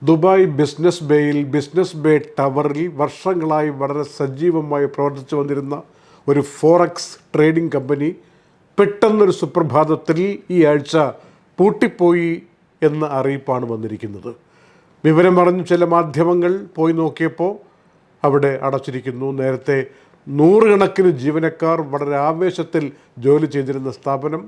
Dubai business ബേയിൽ business bay ടവറിൽ വർഷങ്ങളായി വളരെ സജീവമായി പ്രവർത്തിച്ചു വന്നിരുന്ന ഒരു ഫോറക്സ് ട്രേഡിംഗ് കമ്പനി പെട്ടെന്നൊരു സുപ്രഭാതത്തിൽ ഈ ആഴ്ച പൂട്ടിപ്പോയി എന്ന അറിയിപ്പാണ് വന്നിരിക്കുന്നത്. വിവരം അറിഞ്ഞു ചില മാധ്യമങ്ങൾ പോയി നോക്കിയപ്പോൾ അവിടെ അടച്ചിരിക്കുന്നു. നേരത്തെ നൂറുകണക്കിന് ജീവനക്കാർ വളരെ ആവേശത്തിൽ ജോലി ചെയ്തിരുന്ന സ്ഥാപനം,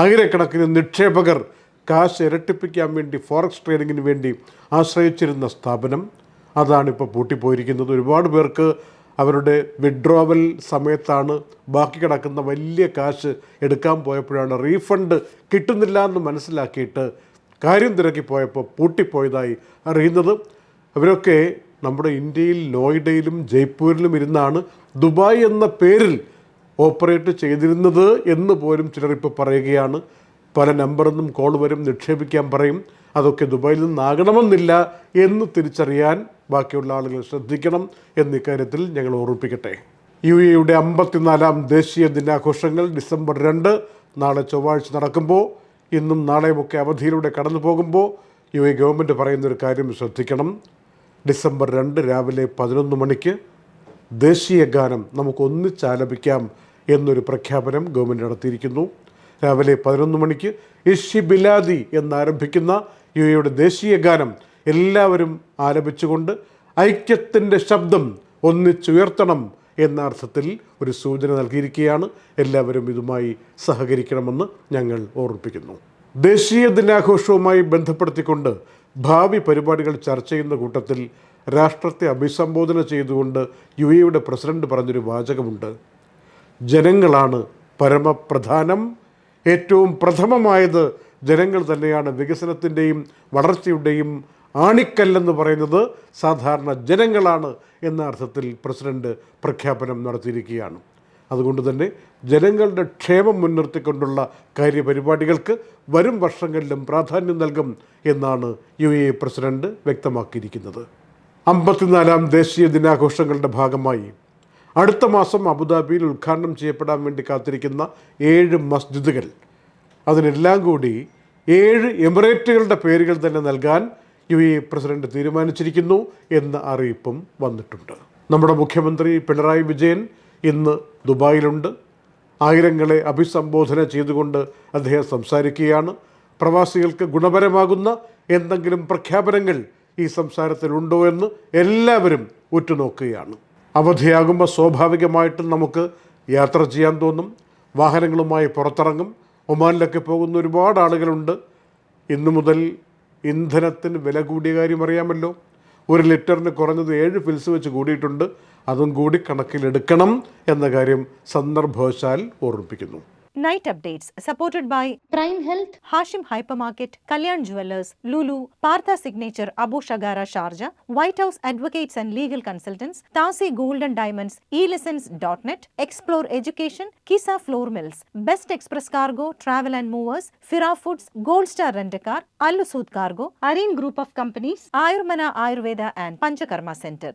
ആയിരക്കണക്കിന് നിക്ഷേപകർ കാശ് ഇരട്ടിപ്പിക്കാൻ വേണ്ടി ഫോറക്സ് ട്രേഡിങ്ങിന് വേണ്ടി ആശ്രയിച്ചിരുന്ന സ്ഥാപനം, അതാണിപ്പോൾ പൂട്ടിപ്പോയിരിക്കുന്നത്. ഒരുപാട് പേർക്ക് അവരുടെ വിഡ്രോവൽ സമയത്താണ് ബാക്കി കിടക്കുന്ന വലിയ കാശ് എടുക്കാൻ പോയപ്പോഴാണ് റീഫണ്ട് കിട്ടുന്നില്ല എന്ന് മനസ്സിലാക്കിയിട്ട് കാര്യം തിരക്കിപ്പോയപ്പോൾ പൂട്ടിപ്പോയതായി അറിയുന്നത്. അവരൊക്കെ നമ്മുടെ ഇന്ത്യയിൽ നോയിഡയിലും ജയ്പൂരിലും ഇരുന്നാണ് ദുബായ് എന്ന പേരിൽ ഓപ്പറേറ്റ് ചെയ്തിരുന്നത് എന്ന് പോലും ചിലർ ഇപ്പോൾ പറയുകയാണ്. പല നമ്പറിൽ കോൾ വരും, നിക്ഷേപിക്കാൻ പറയും. അതൊക്കെ ദുബായിൽ നിന്നാകണമെന്നില്ല എന്ന് തിരിച്ചറിയാൻ ബാക്കിയുള്ള ആളുകൾ ശ്രദ്ധിക്കണം എന്നിക്കാര്യത്തിൽ ഞങ്ങൾ ഓർമ്മിപ്പിക്കട്ടെ. UAEയുടെ 54-ാം ദേശീയ ദിനാഘോഷങ്ങൾ ഡിസംബർ 2 നാളെ ചൊവ്വാഴ്ച നടക്കുമ്പോൾ, ഇന്നും നാളെയുമൊക്കെ അവധിയിലൂടെ കടന്നു പോകുമ്പോൾ UAE ഗവൺമെൻറ് പറയുന്നൊരു കാര്യം ശ്രദ്ധിക്കണം. ഡിസംബർ 2 രാവിലെ 11 മണിക്ക് ദേശീയ ഗാനം നമുക്ക് ഒന്നിച്ചാലപിക്കാം എന്നൊരു പ്രഖ്യാപനം ഗവൺമെൻറ് നടത്തിയിരിക്കുന്നു. രാവിലെ 11 മണിക്ക് ഇഷി ബിലാദി എന്നാരംഭിക്കുന്ന UAEയുടെ ദേശീയ ഗാനം എല്ലാവരും ആലപിച്ചുകൊണ്ട് ഐക്യത്തിൻ്റെ ശബ്ദം ഒന്നിച്ചുയർത്തണം എന്ന അർത്ഥത്തിൽ ഒരു സൂചന നൽകിയിരിക്കുകയാണ്. എല്ലാവരും ഇതുമായി സഹകരിക്കണമെന്ന് ഞങ്ങൾ ഓർമ്മിപ്പിക്കുന്നു. ദേശീയ ദിനാഘോഷവുമായി ബന്ധപ്പെടുത്തിക്കൊണ്ട് ഭാവി പരിപാടികൾ ചർച്ച ചെയ്യുന്ന കൂട്ടത്തിൽ രാഷ്ട്രത്തെ അഭിസംബോധന ചെയ്തുകൊണ്ട് UAEയുടെ പ്രസിഡന്റ് പറഞ്ഞൊരു വാചകമുണ്ട്: ജനങ്ങളാണ് പരമപ്രധാനം, ഏറ്റവും പ്രഥമമായത് ജനങ്ങൾ തന്നെയാണ്, വികസനത്തിൻ്റെയും വളർച്ചയുടെയും ആണിക്കല്ലെന്ന് പറയുന്നത് സാധാരണ ജനങ്ങളാണ് എന്ന അർത്ഥത്തിൽ പ്രസിഡന്റ് പ്രഖ്യാപനം നടത്തിയിരിക്കുകയാണ്. അതുകൊണ്ട് തന്നെ ജനങ്ങളുടെ ക്ഷേമം മുൻനിർത്തിക്കൊണ്ടുള്ള കാര്യപരിപാടികൾക്ക് വരും വർഷങ്ങളിലും പ്രാധാന്യം നൽകും എന്നാണ് UAE പ്രസിഡന്റ് വ്യക്തമാക്കിയിരിക്കുന്നത്. 54-ാം ദേശീയ ദിനാഘോഷങ്ങളുടെ ഭാഗമായി അടുത്ത മാസം അബുദാബിയിൽ ഉദ്ഘാടനം ചെയ്യപ്പെടാൻ വേണ്ടി കാത്തിരിക്കുന്ന 7 മസ്ജിദുകൾ, അതിനെല്ലാം കൂടി 7 എമിറേറ്റുകളുടെ പേരുകൾ തന്നെ നൽകാൻ UAE പ്രസിഡന്റ് തീരുമാനിച്ചിരിക്കുന്നു എന്ന അറിയിപ്പും വന്നിട്ടുണ്ട്. നമ്മുടെ മുഖ്യമന്ത്രി പിണറായി വിജയൻ ഇന്ന് ദുബായിലുണ്ട്. ആയിരങ്ങളെ അഭിസംബോധന ചെയ്തുകൊണ്ട് അദ്ദേഹം സംസാരിക്കുകയാണ്. പ്രവാസികൾക്ക് ഗുണപരമാകുന്ന എന്തെങ്കിലും പ്രഖ്യാപനങ്ങൾ ഈ സംസാരത്തിലുണ്ടോ എന്ന് എല്ലാവരും ഉറ്റുനോക്കുകയാണ്. അവധിയാകുമ്പോൾ സ്വാഭാവികമായിട്ടും നമുക്ക് യാത്ര ചെയ്യാൻ തോന്നും, വാഹനങ്ങളുമായി പുറത്തിറങ്ങും. ഒമാനിലൊക്കെ പോകുന്ന ഒരുപാട് ആളുകളുണ്ട്. ഇന്നു മുതൽ ഇന്ധനത്തിന് വില കൂടിയ കാര്യം അറിയാമല്ലോ. 1 ലിറ്ററിന് കുറഞ്ഞത് 7 ഫിൽസ് വെച്ച് കൂടിയിട്ടുണ്ട്. അതും കൂടി കണക്കിലെടുക്കണം എന്ന കാര്യം സന്ദർഭവശാൽ ഓർമ്മിപ്പിക്കുന്നു. Night updates supported by Prime Health, Hashim Hypermarket, Kalyan Jewellers, Lulu, Partha Signature, Abu Shagara Sharjah, White House Advocates and Legal Consultants, Tasi Gold and Diamonds, eLessons.net, Explore Education, Kisa Flour Mills, Best Express Cargo, Travel and Movers, Fira Foods, Gold Star Rent-A-Car, Al Usud Cargo, Areen Group of Companies, Ayurmana Ayurveda and Panchakarma Center.